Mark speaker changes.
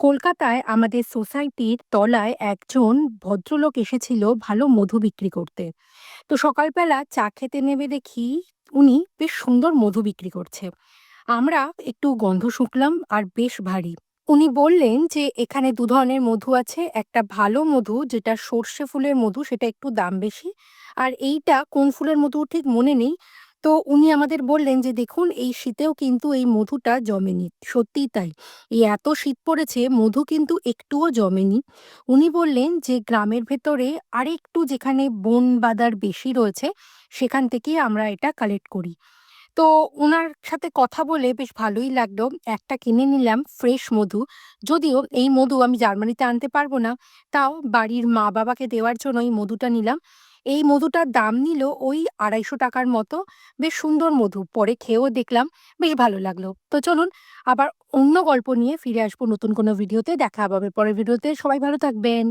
Speaker 1: কলকাতায় আমাদের সোসাইটির তলায় একজন ভদ্রলোক এসেছিল ভালো মধু বিক্রি করতে। তো সকালবেলা চা খেতে নেমে দেখি উনি বেশ সুন্দর মধু বিক্রি করছে। আমরা একটু গন্ধ শুঁকলাম আর বেশ ভারী। উনি বললেন যে এখানে দু ধরনের মধু আছে, একটা ভালো মধু যেটা সর্ষে ফুলের মধু, সেটা একটু দাম বেশি, আর এইটা কোন ফুলের মধু ঠিক মনে নেই। তো উনি আমাদের বললেন যে দেখুন, এই শীতেও কিন্তু এই মধুটা জমেনি। সত্যিই তাই, এই এত শীত পড়েছে মধু কিন্তু একটুও জমেনি। উনি বললেন যে গ্রামের ভেতরে আরেকটু যেখানে বন বাদার বেশি রয়েছে, সেখান থেকেই আমরা এটা কালেক্ট করি। তো উনার সাথে কথা বলে বেশ ভালোই লাগলো। একটা কিনে নিলাম ফ্রেশ মধু। যদিও এই মধু আমি জার্মানিতে আনতে পারবো না, তাও বাড়ির মা-বাবাকে দেওয়ার জন্য এই মধুটা নিলাম। এই মধুটার দাম নিল ওই ৳২৫০ মতো। বেশ সুন্দর মধু। পরে খেয়েও দেখলাম, বেশ ভালো লাগলো। তো চলুন আবার অন্য গল্প নিয়ে ফিরে আসবো নতুন কোনো ভিডিওতে। দেখা হবে পরের ভিডিওতে। সবাই ভালো থাকবেন।